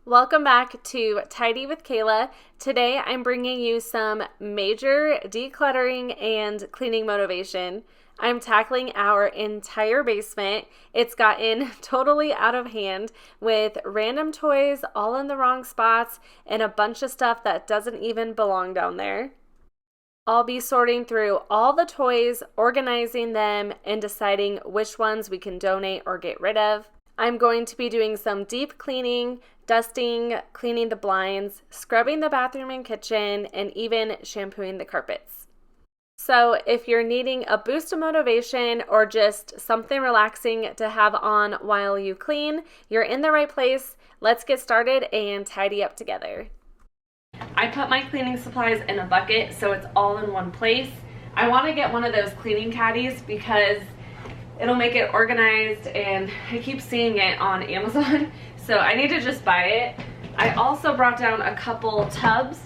Welcome back to Tidy with Kayla. Today I'm bringing you some major decluttering and cleaning motivation. I'm tackling our entire basement. It's gotten totally out of hand with random toys all in the wrong spots and a bunch of stuff that doesn't even belong down there. I'll be sorting through all the toys, organizing them, and deciding which ones we can donate or get rid of. I'm going to be doing some deep cleaning, dusting, cleaning the blinds, scrubbing the bathroom and kitchen, and even shampooing the carpets. So if you're needing a boost of motivation or just something relaxing to have on while you clean, you're in the right place. Let's get started and tidy up together. I put my cleaning supplies in a bucket so it's all in one place. I want to get one of those cleaning caddies because it'll make it organized, and I keep seeing it on Amazon, so I need to just buy it. I also brought down a couple tubs.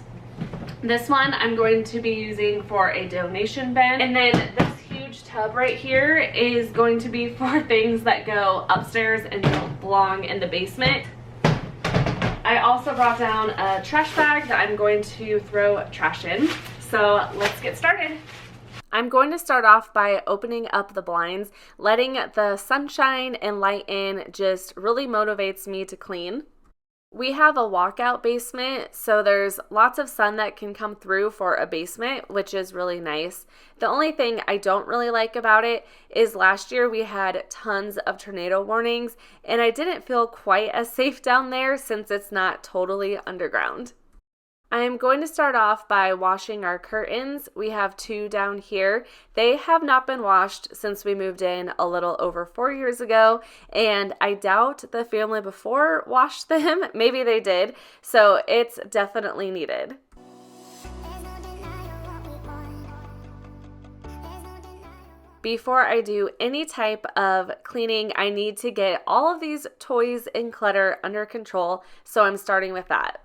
This one I'm going to be using for a donation bin, and then this huge tub right here is going to be for things that go upstairs and don't belong in the basement. I also brought down a trash bag that I'm going to throw trash in, so let's get started. I'm going to start off by opening up the blinds. Letting the sunshine and light in just really motivates me to clean. We have a walkout basement, so there's lots of sun that can come through for a basement, which is really nice. The only thing I don't really like about it is last year we had tons of tornado warnings, and I didn't feel quite as safe down there since it's not totally underground. I am going to start off by washing our curtains. We have two down here. They have not been washed since we moved in a little over 4 years ago, and I doubt the family before washed them. Maybe they did, so it's definitely needed. Before I do any type of cleaning, I need to get all of these toys and clutter under control, so I'm starting with that.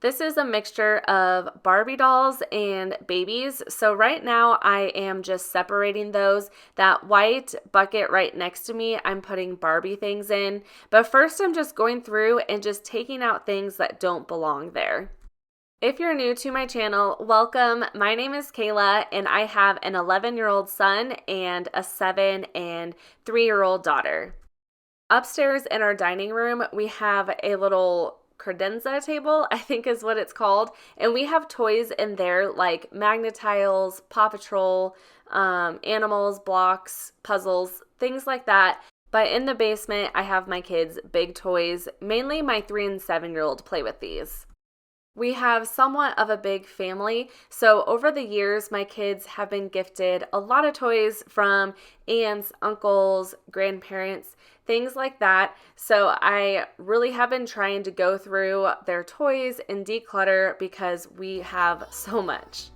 This is a mixture of Barbie dolls and babies. So right now I am just separating those. That white bucket right next to me, I'm putting Barbie things in. But first I'm just going through and just taking out things that don't belong there. If you're new to my channel, welcome. My name is Kayla and I have an 11-year-old son and a 7 and 3-year-old daughter. Upstairs in our dining room, we have a little credenza table, I think is what it's called, and we have toys in there like Magnetiles, Paw Patrol, animals, blocks, puzzles, things like that. But in the basement, I have my kids' big toys. Mainly my 3 and 7-year-old play with these. We have somewhat of a big family, so over the years, my kids have been gifted a lot of toys from aunts, uncles, grandparents, things like that. So I really have been trying to go through their toys and declutter because we have so much.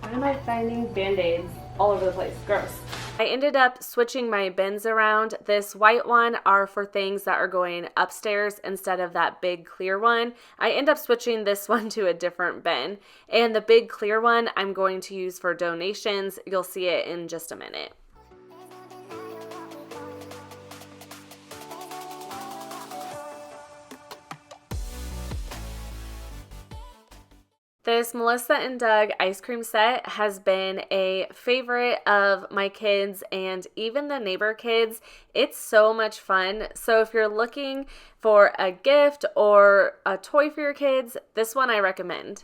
Why am I finding Band-Aids all over the place? Gross. I ended up switching my bins around. This white one are for things that are going upstairs instead of that big clear one. I end up switching this one to a different bin. And the big clear one I'm going to use for donations. You'll see it in just a minute. This Melissa and Doug ice cream set has been a favorite of my kids and even the neighbor kids. It's so much fun. So if you're looking for a gift or a toy for your kids, this one I recommend.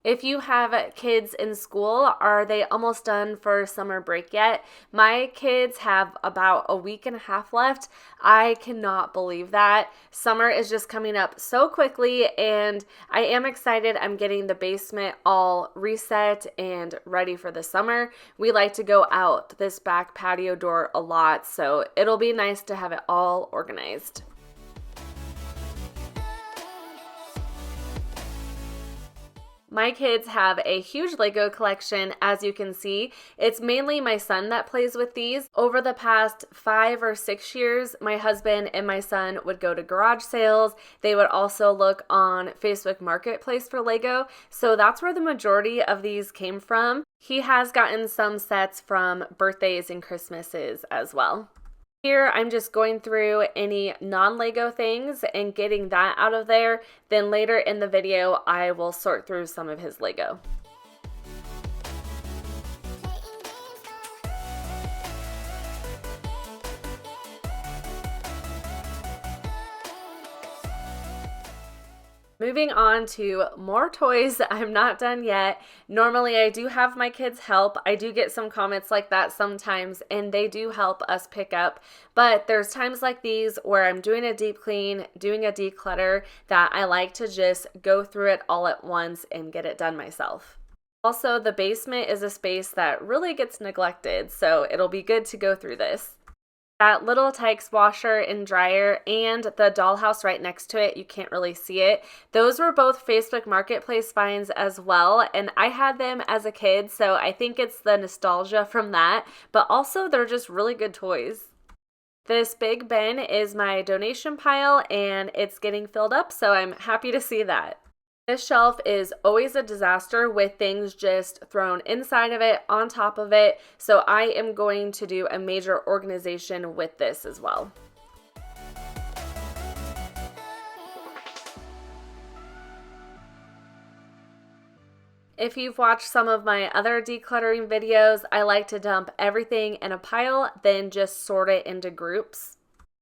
If you have kids in school, are they almost done for summer break yet? My kids have about a week and a half left. I cannot believe that. Summer is just coming up so quickly, and I am excited. I'm getting the basement all reset and ready for the summer. We like to go out this back patio door a lot, so it'll be nice to have it all organized. My kids have a huge Lego collection, as you can see. It's mainly my son that plays with these. Over the past 5 or 6 years, my husband and my son would go to garage sales. They would also look on Facebook Marketplace for Lego. So that's where the majority of these came from. He has gotten some sets from birthdays and Christmases as well. Here, I'm just going through any non-Lego things and getting that out of there. Then later in the video, I will sort through some of his Lego. Moving on to more toys. I'm not done yet. Normally I do have my kids help. I do get some comments like that sometimes, and they do help us pick up. But there's times like these where I'm doing a deep clean, doing a declutter, that I like to just go through it all at once and get it done myself. Also, the basement is a space that really gets neglected, so it'll be good to go through this. That little Tykes washer and dryer and the dollhouse right next to it, you can't really see it. Those were both Facebook Marketplace finds as well, and I had them as a kid, so I think it's the nostalgia from that, but also they're just really good toys. This big bin is my donation pile, and it's getting filled up, so I'm happy to see that. This shelf is always a disaster with things just thrown inside of it, on top of it, so I am going to do a major organization with this as well. If you've watched some of my other decluttering videos, I like to dump everything in a pile, then just sort it into groups.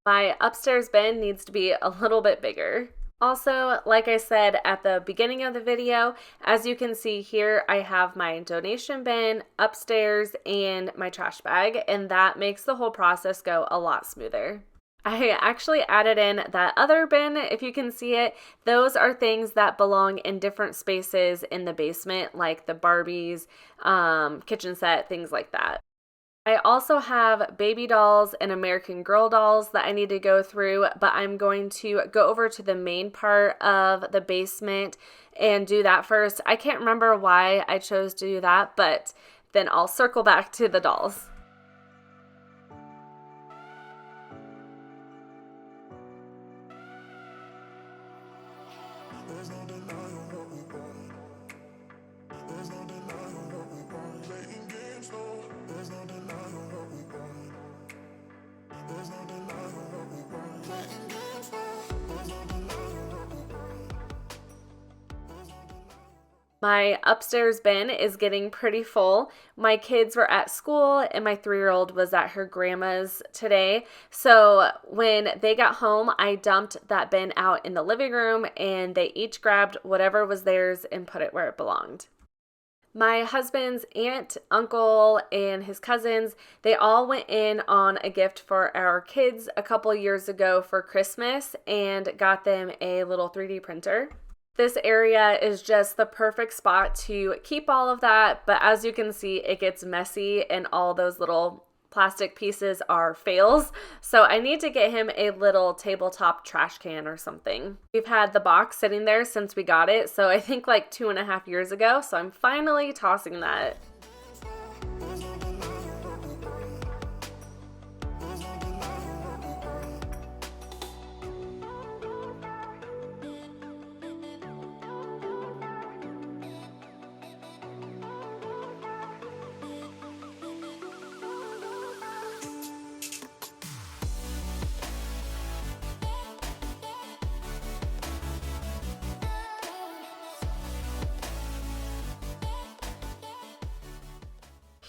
My upstairs bin needs to be a little bit bigger. Also, like I said at the beginning of the video, as you can see here, I have my donation bin upstairs and my trash bag, and that makes the whole process go a lot smoother. I actually added in that other bin, if you can see it. Those are things that belong in different spaces in the basement, like the Barbies, kitchen set, things like that. I also have baby dolls and American Girl dolls that I need to go through, but I'm going to go over to the main part of the basement and do that first. I can't remember why I chose to do that, but then I'll circle back to the dolls. My upstairs bin is getting pretty full. My kids were at school and my 3-year-old was at her grandma's today. So when they got home, I dumped that bin out in the living room and they each grabbed whatever was theirs and put it where it belonged. My husband's aunt, uncle, and his cousins, they all went in on a gift for our kids a couple years ago for Christmas and got them a little 3D printer. This area is just the perfect spot to keep all of that, but as you can see, it gets messy and all those little plastic pieces are fails. So I need to get him a little tabletop trash can or something. We've had the box sitting there since we got it, so I think like 2.5 years ago, so I'm finally tossing that.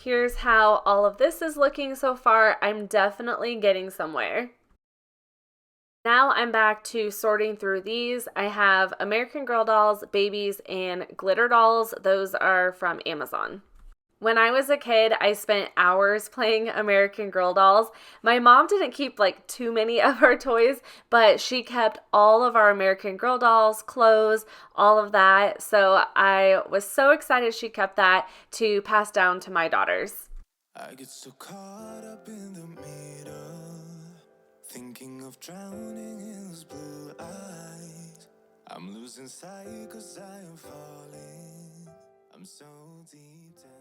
Here's how all of this is looking so far. I'm definitely getting somewhere. Now I'm back to sorting through these. I have American Girl dolls, babies, and glitter dolls. Those are from Amazon. When I was a kid, I spent hours playing American Girl dolls. My mom didn't keep like too many of our toys, but she kept all of our American Girl dolls, clothes, all of that. So I was so excited she kept that to pass down to my daughters. I get so caught up in the middle, thinking of drowning in those blue eyes. I'm losing sight 'cause I am falling. I'm so deep down.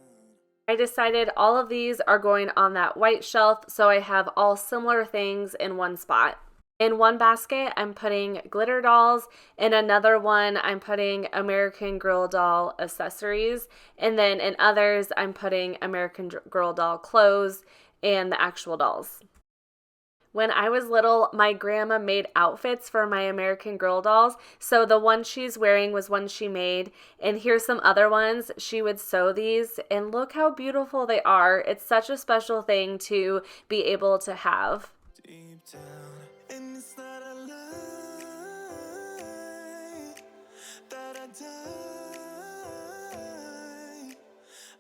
I decided all of these are going on that white shelf, so I have all similar things in one spot. In one basket, I'm putting glitter dolls. In another one, I'm putting American Girl doll accessories. And then in others, I'm putting American Girl doll clothes and the actual dolls. When I was little, my grandma made outfits for my American Girl dolls. So the one she's wearing was one she made. And here's some other ones. She would sew these, and look how beautiful they are. It's such a special thing to be able to have. Deep down, and it's not a lie that I die.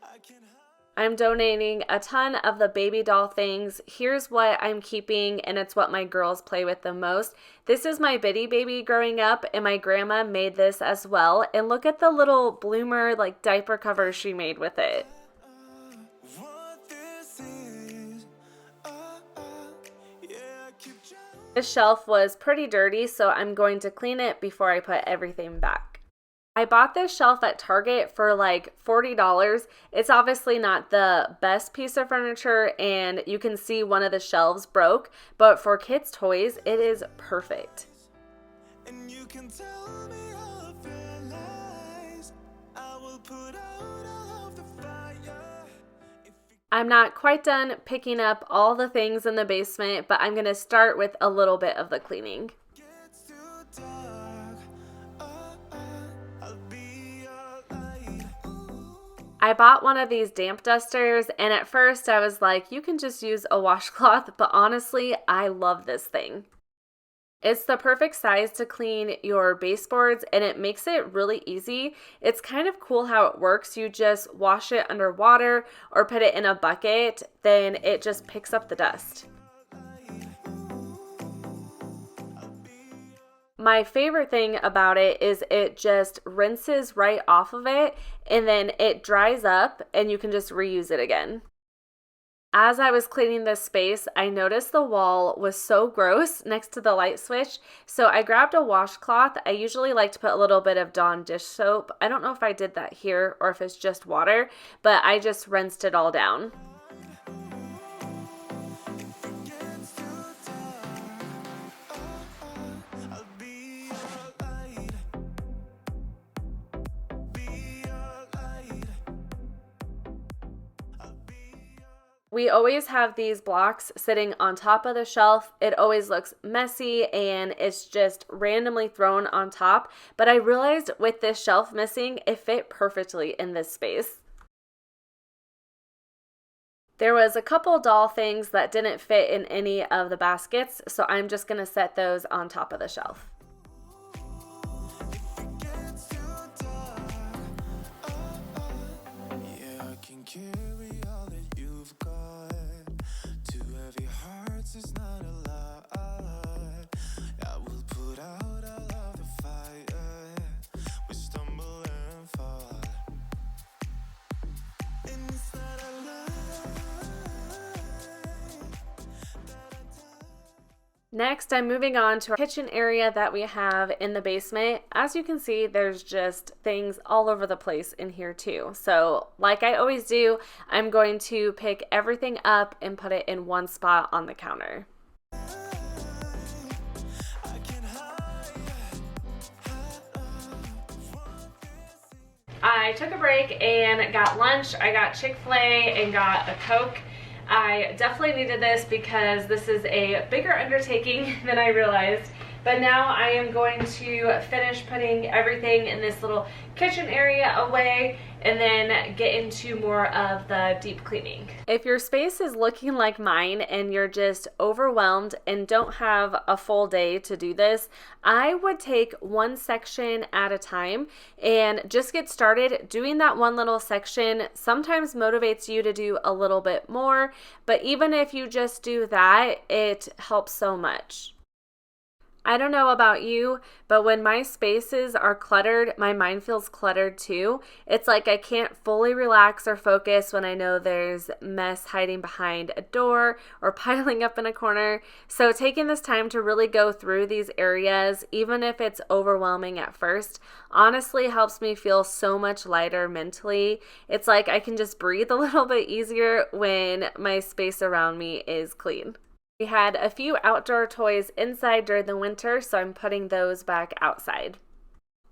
I can hide. I'm donating a ton of the baby doll things. Here's what I'm keeping, and it's what my girls play with the most. This is my Bitty baby growing up, and my grandma made this as well. And look at the little bloomer like diaper cover she made with it. What this is, yeah, I keep trying. This shelf was pretty dirty, so I'm going to clean it before I put everything back. I bought this shelf at Target for like $40. It's obviously not the best piece of furniture, and you can see one of the shelves broke, but for kids' toys, it is perfect. And you can tell me all of your lies. I will put out all of the fire. I'm not quite done picking up all the things in the basement, but I'm going to start with a little bit of the cleaning. Gets too dark. I'll be your light. I bought one of these damp dusters, and at first I was like, you can just use a washcloth, but honestly, I love this thing. It's the perfect size to clean your baseboards, and it makes it really easy. It's kind of cool how it works. You just wash it under water or put it in a bucket, then it just picks up the dust. My favorite thing about it is it just rinses right off of it, and then it dries up and you can just reuse it again. As I was cleaning this space, I noticed the wall was so gross next to the light switch, so I grabbed a washcloth. I usually like to put a little bit of Dawn dish soap. I don't know if I did that here or if it's just water, but I just rinsed it all down. I'll be your light. Be your light. I'll be your. We always have these blocks sitting on top of the shelf. It always looks messy and it's just randomly thrown on top. But I realized with this shelf missing, it fit perfectly in this space. There was a couple doll things that didn't fit in any of the baskets, so I'm just going to set those on top of the shelf. Gets too dark. Yeah, I can carry all that you've got. Two heavy hearts is not a lot. I will put out all of the fire. We stumble and fall. And it's not a lie. Next, I'm moving on to our kitchen area that we have in the basement. As you can see, there's just things all over the place in here too. So like I always do, I'm going to pick everything up and put it in one spot on the counter. I can hide. I took a break and got lunch. I got Chick-fil-A and got a Coke. I definitely needed this because this is a bigger undertaking than I realized. But now I am going to finish putting everything in this little kitchen area away and then get into more of the deep cleaning. If your space is looking like mine and you're just overwhelmed and don't have a full day to do this, I would take one section at a time and just get started. Doing that one little section sometimes motivates you to do a little bit more, but even if you just do that, it helps so much. I don't know about you, but when my spaces are cluttered, my mind feels cluttered too. It's like I can't fully relax or focus when I know there's mess hiding behind a door or piling up in a corner. So taking this time to really go through these areas, even if it's overwhelming at first, honestly helps me feel so much lighter mentally. It's like I can just breathe a little bit easier when my space around me is clean. We had a few outdoor toys inside during the winter, so I'm putting those back outside.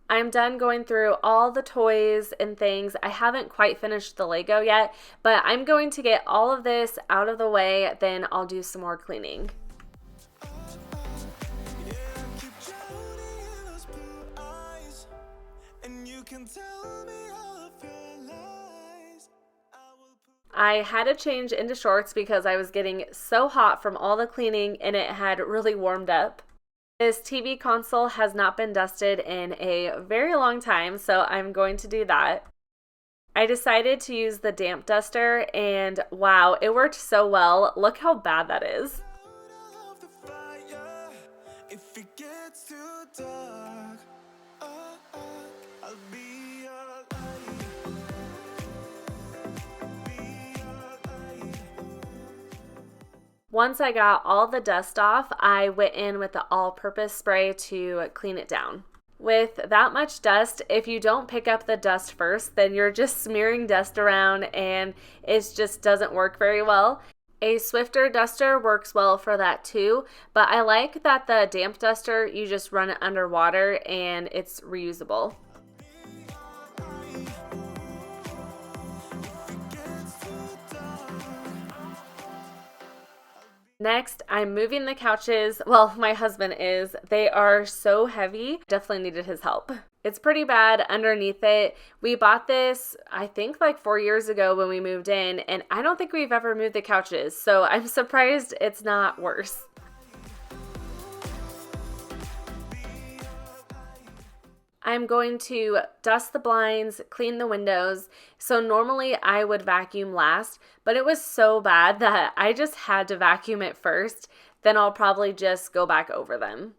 I'm done going through all the toys and things. I haven't quite finished the Lego yet, but I'm going to get all of this out of the way, then I'll do some more cleaning. Yeah, keep drowning in those blue eyes, and you can tell me all of your lies. I will put I had to change into shorts because I was getting so hot from all the cleaning and it had really warmed up. This TV console has not been dusted in a very long time, so I'm going to do that. I decided to use the damp duster and wow, it worked so well. Look how bad that is. out of the fire if it gets too dark. Oh, oh, I'll be your light. Be your light. Once I got all the dust off, I went in with the all-purpose spray to clean it down. With that much dust, if you don't pick up the dust first, then you're just smearing dust around and it just doesn't work very well. A Swiffer duster works well for that too, but I like that the damp duster, you just run it under water and it's reusable. Next, I'm moving the couches. Well, my husband is. They are so heavy. Definitely needed his help. It's pretty bad underneath it. We bought this, I think like 4 years ago when we moved in, and I don't think we've ever moved the couches, so I'm surprised it's not worse. I'm going to dust the blinds, clean the windows. So normally I would vacuum last, but it was so bad that I just had to vacuum it first. Then I'll probably just go back over them.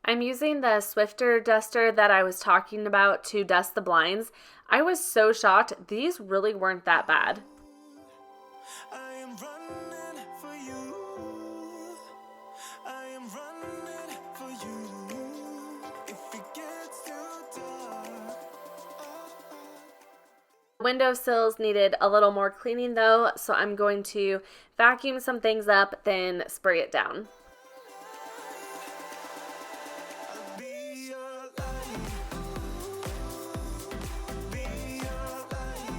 I'm using the Swiffer duster that I was talking about to dust the blinds. I was so shocked. These really weren't that bad. I am running for you. I am running for you. If it gets too dark. Windowsills needed a little more cleaning though, so I'm going to vacuum some things up, then spray it down. I'll be your light. Be your light.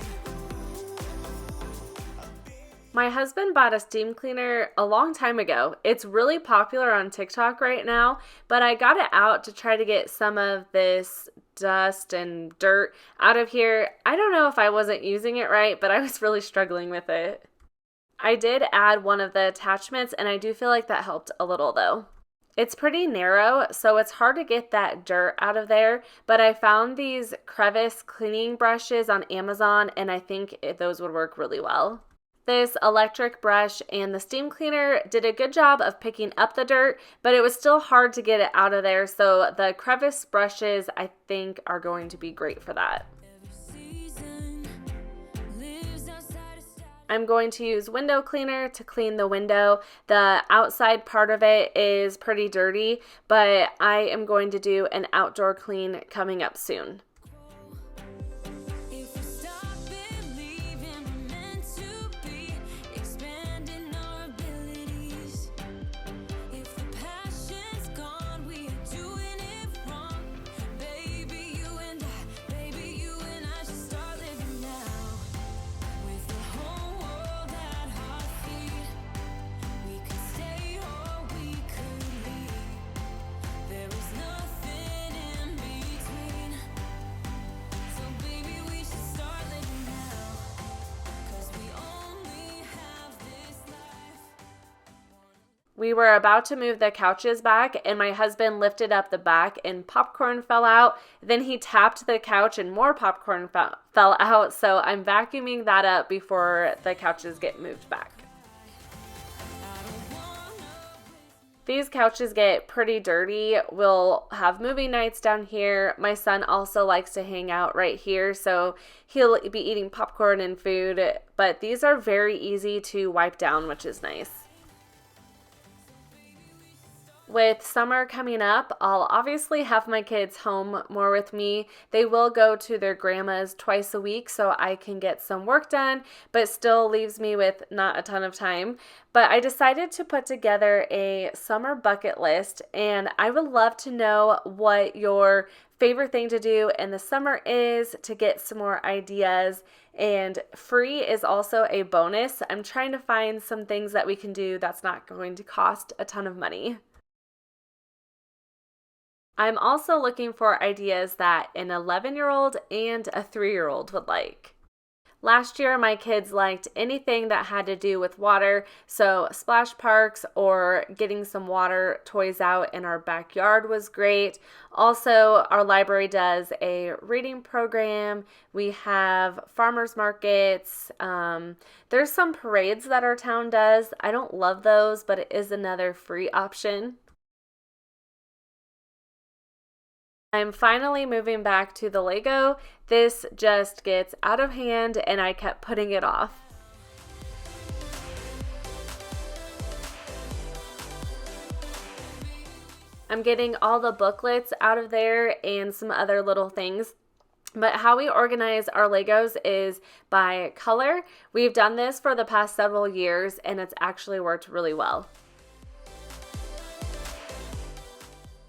My husband bought a steam cleaner a long time ago. It's really popular on TikTok right now, but I got it out to try to get some of this dust and dirt out of here. I don't know if I wasn't using it right, but I was really struggling with it. I did add one of the attachments, and I do feel like that helped a little though. It's pretty narrow, so it's hard to get that dirt out of there, but I found these crevice cleaning brushes on Amazon, and I think those would work really well. This electric brush and the steam cleaner did a good job of picking up the dirt, but it was still hard to get it out of there, so the crevice brushes I think are going to be great for that. I'm going to use window cleaner to clean the window. The outside part of it is pretty dirty, but I am going to do an outdoor clean coming up soon. We were about to move the couches back, and my husband lifted up the back and popcorn fell out. Then he tapped the couch and more popcorn fell out, so I'm vacuuming that up before the couches get moved back. These couches get pretty dirty. We'll have movie nights down here. My son also likes to hang out right here, so he'll be eating popcorn and food, but these are very easy to wipe down, which is nice. With summer coming up, I'll obviously have my kids home more with me. They will go to their grandma's twice a week so I can get some work done, but still leaves me with not a ton of time. But I decided to put together a summer bucket list, and I would love to know what your favorite thing to do in the summer is, to get some more ideas. And free is also a bonus. I'm trying to find some things that we can do that's not going to cost a ton of money. I'm also looking for ideas that an 11-year-old and a 3-year-old would like. Last year, my kids liked anything that had to do with water, so splash parks or getting some water toys out in our backyard was great. Also, our library does a reading program. We have farmers markets. There's some parades that our town does. I don't love those, but it is another free option. I'm finally moving back to the Lego. This just gets out of hand and I kept putting it off. I'm getting all the booklets out of there and some other little things. But how we organize our Legos is by color. We've done this for the past several years and it's actually worked really well.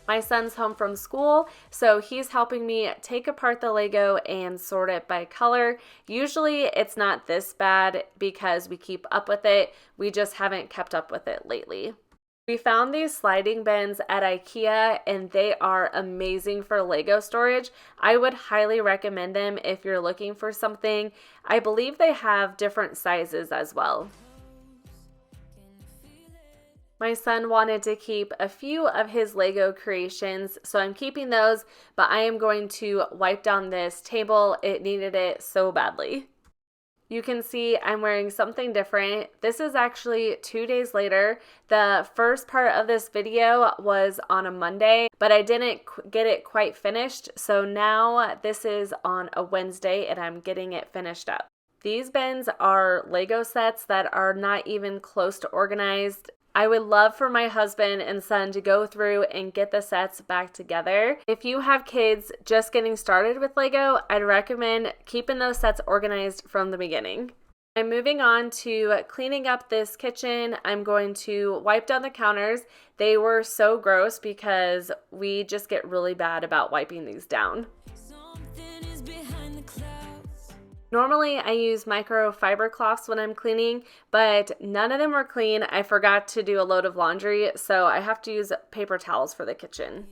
My son's home from school, so he's helping me take apart the Lego and sort it by color. Usually it's not this bad because we keep up with it. We just haven't kept up with it lately. We found these sliding bins at IKEA and they are amazing for Lego storage. I would highly recommend them if you're looking for something. I believe they have different sizes as well. My son wanted to keep a few of his Lego creations, so I'm keeping those, but I am going to wipe down this table. It needed it so badly. You can see I'm wearing something different. This is actually 2 days later. The first part of this video was on a Monday, but I didn't get it quite finished, so now this is on a Wednesday and I'm getting it finished up. These bins are Lego sets that are not even close to organized. I would love for my husband and son to go through and get the sets back together. If you have kids just getting started with Lego, I'd recommend keeping those sets organized from the beginning. I'm moving on to cleaning up this kitchen. I'm going to wipe down the counters. They were so gross because we just get really bad about wiping these down. Normally I use microfiber cloths when I'm cleaning, but none of them were clean. I forgot to do a load of laundry, so I have to use paper towels for the kitchen.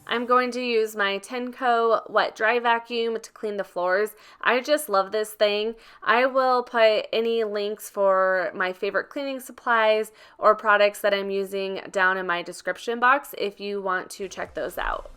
I'm going to use my Tenco wet dry vacuum to clean the floors. I just love this thing. I will put any links for my favorite cleaning supplies or products that I'm using down in my description box if you want to check those out.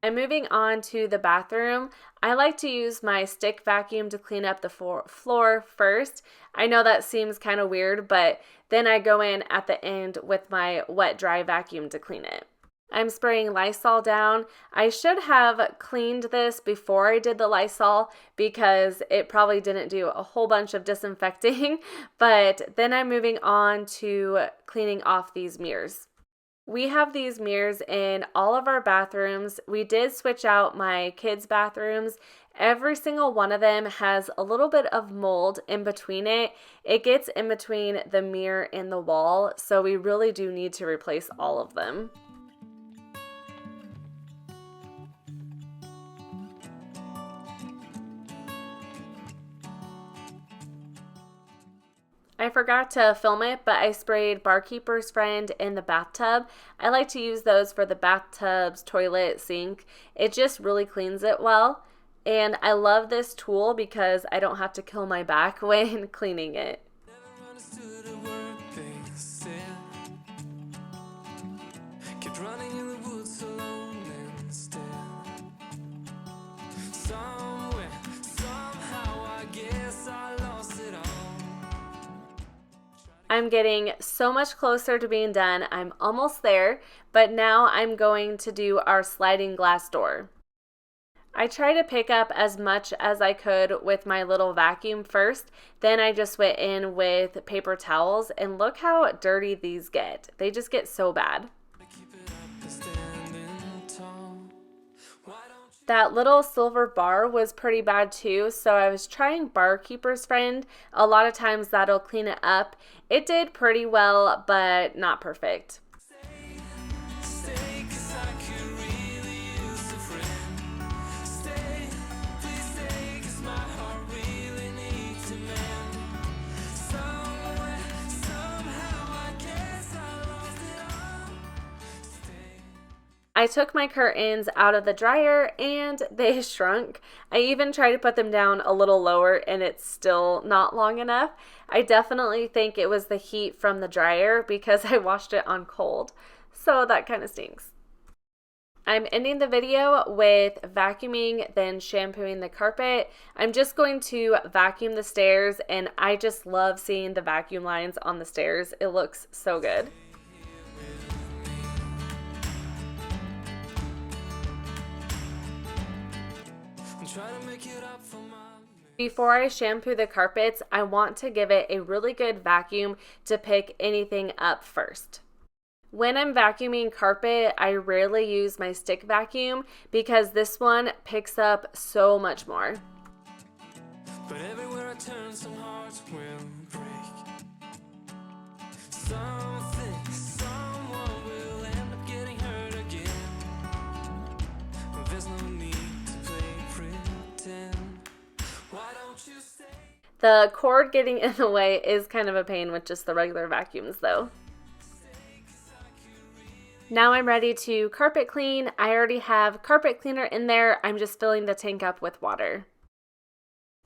I'm moving on to the bathroom. I like to use my stick vacuum to clean up the floor first. I know that seems kind of weird, but then I go in at the end with my wet dry vacuum to clean it. I'm spraying Lysol down. I should have cleaned this before I did the Lysol because it probably didn't do a whole bunch of disinfecting, but then I'm moving on to cleaning off these mirrors. We have these mirrors in all of our bathrooms. We did switch out my kids' bathrooms. Every single one of them has a little bit of mold in between it. It gets in between the mirror and the wall, so we really do need to replace all of them. I forgot to film it, but I sprayed Barkeeper's Friend in the bathtub. I like to use those for the bathtubs, toilet, sink. It just really cleans it well. And I love this tool because I don't have to kill my back when cleaning it. I'm getting so much closer to being done. I'm almost there, but now I'm going to do our sliding glass door. I try to pick up as much as I could with my little vacuum first, then I just went in with paper towels, and look how dirty these get. They just get so bad. That little silver bar was pretty bad too, so I was trying Barkeeper's Friend. A lot of times that'll clean it up. It did pretty well, but not perfect. I took my curtains out of the dryer and they shrunk. I even tried to put them down a little lower and it's still not long enough. I definitely think it was the heat from the dryer because I washed it on cold. So that kind of stinks. I'm ending the video with vacuuming, then shampooing the carpet. I'm just going to vacuum the stairs, and I just love seeing the vacuum lines on the stairs. It looks so good. Before I shampoo the carpets, I want to give it a really good vacuum to pick anything up first. When I'm vacuuming carpet, I rarely use my stick vacuum because this one picks up so much more. But everywhere I turn, some hearts will break. Someone will end up getting hurt again. There's no need to play pretend. Why don't you stay? The cord getting in the way is kind of a pain with just the regular vacuums though. Now I'm ready to carpet clean. I already have carpet cleaner in there. I'm just filling the tank up with water.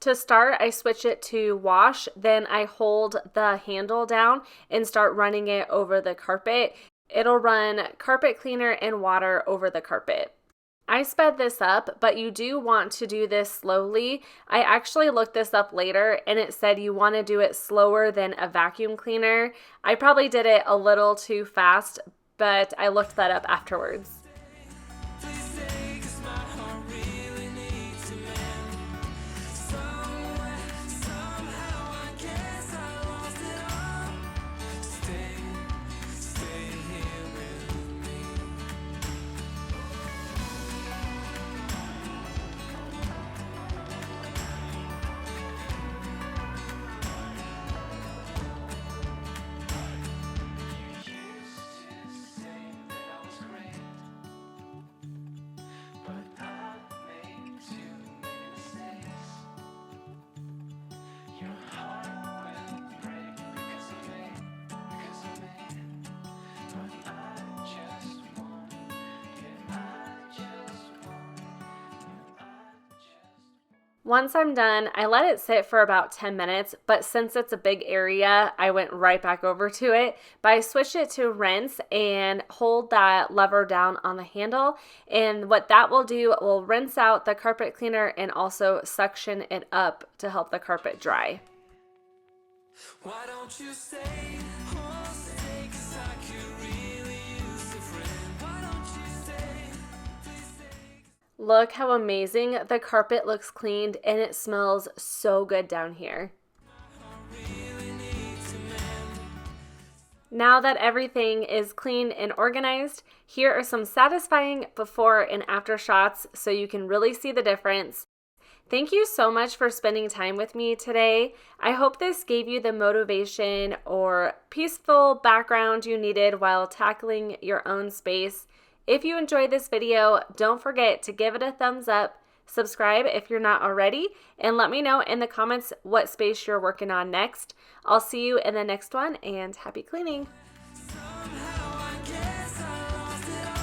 To start, I switch it to wash, then I hold the handle down and start running it over the carpet. It'll run carpet cleaner and water over the carpet. I sped this up, but you do want to do this slowly. I actually looked this up later and it said you want to do it slower than a vacuum cleaner. I probably did it a little too fast, but I looked that up afterwards. Once I'm done, I let it sit for about 10 minutes, but since it's a big area, I went right back over to it. But I switched it to rinse and hold that lever down on the handle. And what that will do, it will rinse out the carpet cleaner and also suction it up to help the carpet dry. Why don't you stay home today? 'Cause I could really use a friend. Why don't you stay? Please stay. Look how amazing the carpet looks cleaned, and it smells so good down here. Now that everything is clean and organized, here are some satisfying before and after shots so you can really see the difference. Thank you so much for spending time with me today. I hope this gave you the motivation or peaceful background you needed while tackling your own space. If you enjoyed this video, don't forget to give it a thumbs up, subscribe if you're not already, and let me know in the comments what space you're working on next. I'll see you in the next one, and happy cleaning. Somehow I guess I lost it all.